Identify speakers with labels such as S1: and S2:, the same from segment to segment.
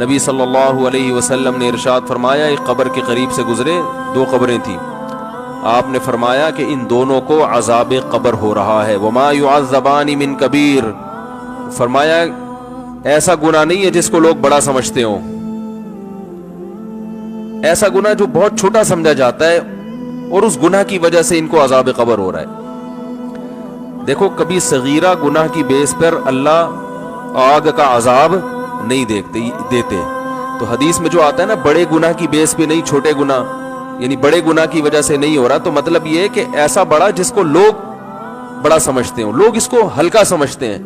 S1: نبی صلی اللہ علیہ وسلم نے ارشاد فرمایا، ایک قبر کے قریب سے گزرے، 2 قبریں تھیں، آپ نے فرمایا کہ ان دونوں کو عذاب قبر ہو رہا ہے، وما يعذبان من کبیر، فرمایا ایسا گناہ نہیں ہے جس کو لوگ بڑا سمجھتے ہوں، ایسا گناہ جو بہت چھوٹا سمجھا جاتا ہے اور اس گناہ کی وجہ سے ان کو عذاب قبر ہو رہا ہے۔ دیکھو کبھی صغیرہ گناہ کی بیس پر اللہ آگ کا عذاب نہیں دیتے، تو حدیث میں جو آتا ہے نا بڑے گناہ کی بیس پہ نہیں، چھوٹے گناہ یعنی بڑے گناہ کی وجہ سے نہیں ہو رہا، تو مطلب یہ ہے کہ ایسا بڑا جس کو لوگ بڑا سمجھتے ہوں، لوگ اس کو ہلکا سمجھتے ہیں،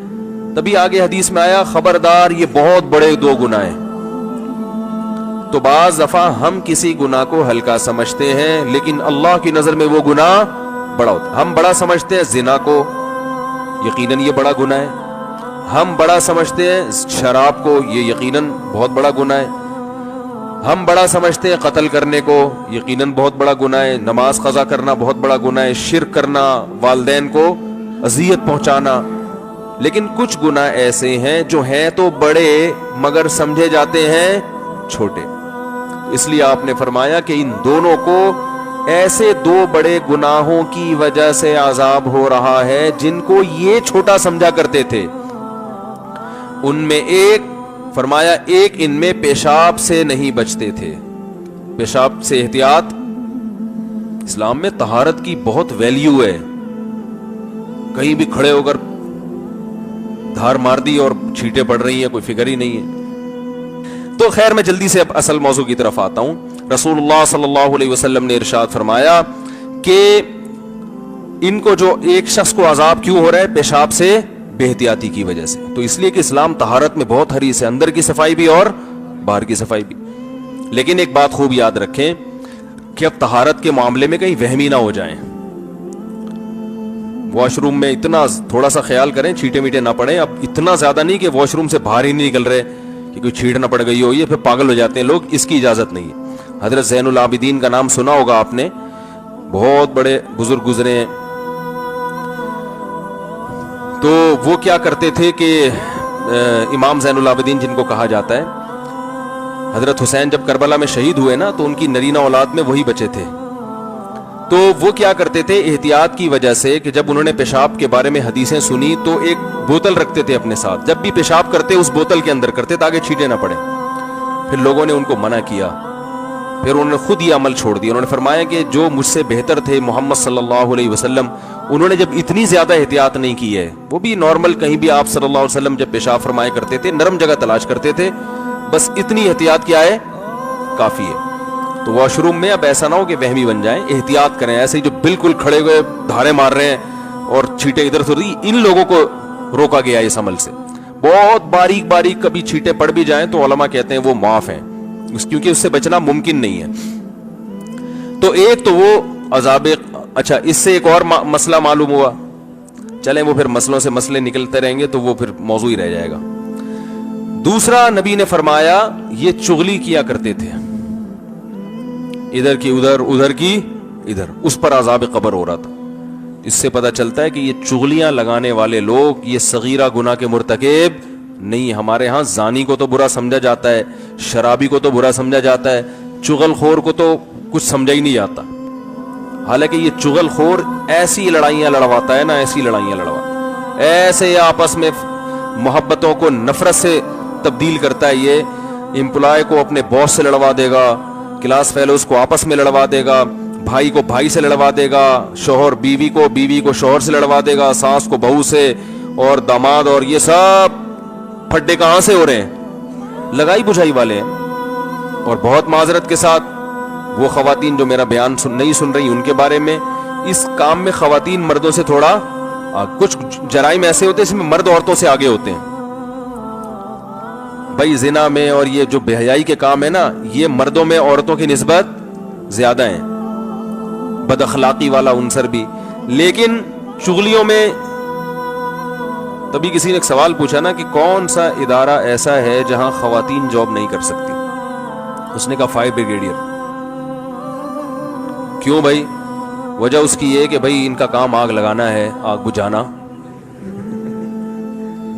S1: تبھی آگے حدیث میں آیا خبردار یہ بہت بڑے 2 گناہ ہیں۔ تو بعض دفعہ ہم کسی گناہ کو ہلکا سمجھتے ہیں لیکن اللہ کی نظر میں وہ گناہ بڑا ہوتا ہے۔ ہم بڑا سمجھتے ہیں زنا کو، یقیناً یہ بڑا گناہ ہے، ہم بڑا سمجھتے ہیں شراب کو، یہ یقیناً بہت بڑا گناہ ہے، ہم بڑا سمجھتے ہیں قتل کرنے کو، یقیناً بہت بڑا گناہ ہے، نماز قضا کرنا بہت بڑا گناہ ہے، شرک کرنا، والدین کو اذیت پہنچانا، لیکن کچھ گناہ ایسے ہیں جو ہیں تو بڑے مگر سمجھے جاتے ہیں چھوٹے۔ اس لیے آپ نے فرمایا کہ ان دونوں کو ایسے 2 بڑے گناہوں کی وجہ سے عذاب ہو رہا ہے جن کو یہ چھوٹا سمجھا کرتے تھے۔ ان میں ایک فرمایا ایک ان میں پیشاب سے نہیں بچتے تھے، پیشاب سے احتیاط، اسلام میں طہارت کی بہت ویلیو ہے، کہیں بھی کھڑے ہو کر دھار مار دی اور چھینٹیں پڑ رہی ہیں، کوئی فکر ہی نہیں ہے۔ تو خیر میں جلدی سے اب اصل موضوع کی طرف آتا ہوں۔ رسول اللہ صلی اللہ علیہ وسلم نے ارشاد فرمایا کہ ان کو جو ایک شخص کو عذاب کیوں ہو رہا ہے، پیشاب سے بے احتیاطی کی وجہ سے، تو اس لیے کہ اسلام طہارت میں بہت حریص ہے، اندر کی صفائی بھی اور باہر کی صفائی بھی۔ لیکن ایک بات خوب یاد رکھیں کہ اب طہارت کے معاملے میں کہیں وہمی نہ ہو جائیں، واش روم میں اتنا تھوڑا سا خیال کریں، چھینٹے میٹے نہ پڑیں، اب اتنا زیادہ نہیں کہ واش روم سے باہر ہی نہیں نکل رہے کہ کوئی چھینٹ نہ پڑ گئی ہو، یہ پھر پاگل ہو جاتے ہیں لوگ، اس کی اجازت نہیں ہے۔ حضرت زین العابدین کا نام سنا ہوگا آپ نے، بہت بڑے بزرگ گزرے ہیں، تو وہ کیا کرتے تھے کہ امام زین العابدین جن کو کہا جاتا ہے، حضرت حسین جب کربلا میں شہید ہوئے نا تو ان کی نرینہ اولاد میں وہی بچے تھے، تو وہ کیا کرتے تھے احتیاط کی وجہ سے کہ جب انہوں نے پیشاب کے بارے میں حدیثیں سنی تو ایک بوتل رکھتے تھے اپنے ساتھ، جب بھی پیشاب کرتے اس بوتل کے اندر کرتے تاکہ چھینٹے نہ پڑے۔ پھر لوگوں نے ان کو منع کیا، پھر انہوں نے خود یہ عمل چھوڑ دیا۔ انہوں نے فرمایا کہ جو مجھ سے بہتر تھے محمد صلی اللہ علیہ وسلم، انہوں نے جب اتنی زیادہ احتیاط نہیں کی ہے، وہ بھی نارمل کہیں بھی آپ صلی اللہ علیہ وسلم جب پیشاب فرمایا کرتے تھے نرم جگہ تلاش کرتے تھے، بس اتنی احتیاط کیا ہے کافی ہے۔ تو واش روم میں اب ایسا نہ ہو کہ وہمی بن جائیں، احتیاط کریں، ایسے ہی جو بالکل کھڑے ہوئے دھارے مار رہے ہیں اور چھینٹے ادھر سے ادھر، ان لوگوں کو روکا گیا اس عمل سے۔ بہت باریک باریک کبھی چھینٹے پڑ بھی جائیں تو علماء کہتے ہیں وہ معاف ہیں، کیونکہ اس سے بچنا ممکن نہیں ہے۔ تو ایک تو وہ عذاب، اچھا اس سے ایک اور مسئلہ معلوم ہوا، چلیں وہ پھر مسئلوں سے مسئلے نکلتے رہیں گے تو وہ پھر موضوع ہی رہ جائے گا۔ دوسرا نبی نے فرمایا یہ چغلی کیا کرتے تھے، ادھر کی ادھر ادھر کی ادھر، اس پر عذاب قبر ہو رہا تھا۔ اس سے پتہ چلتا ہے کہ یہ چغلیاں لگانے والے لوگ یہ صغیرہ گناہ کے مرتکب نہیں۔ ہمارے ہاں زانی کو تو برا سمجھا جاتا ہے، شرابی کو تو برا سمجھا جاتا ہے، چغل خور کو تو کچھ سمجھا ہی نہیں جاتا، حالانکہ یہ چغل خور ایسی لڑائیاں لڑواتا ہے نا، ایسی لڑائیاں لڑواتا ہے، ایسے آپس میں محبتوں کو نفرت سے تبدیل کرتا ہے۔ یہ امپلائی کو اپنے باس سے لڑوا دے گا، کلاس فیلوز کو آپس میں لڑوا دے گا، بھائی کو بھائی سے لڑوا دے گا، شوہر بیوی کو شوہر سے لڑوا دے گا، ساس کو بہو سے، اور داماد، اور یہ سب پھڈے کہاں سے ہو رہے ہیں؟ لگائی بجھائی والے ہیں۔ اور بہت معذرت کے ساتھ وہ خواتین جو میرا بیان نہیں سن رہی ان کے بارے میں، اس کام میں خواتین مردوں سے تھوڑا، کچھ جرائم ایسے ہوتے ہیں اس میں مرد عورتوں سے آگے ہوتے ہیں بھائی، زنا میں اور یہ جو بے حیائی کے کام ہے نا، یہ مردوں میں عورتوں کی نسبت زیادہ ہیں، بد اخلاقی والا عنصر بھی۔ لیکن چغلیوں میں، تبھی کسی نے ایک سوال پوچھا نا کہ کون سا ادارہ ایسا ہے جہاں خواتین جاب نہیں کر سکتی؟ اس نے کہا فائر بریگیڈیئر۔ کیوں بھائی؟ وجہ اس کی یہ کہ بھائی ان کا کام آگ لگانا ہے، آگ بجھانا،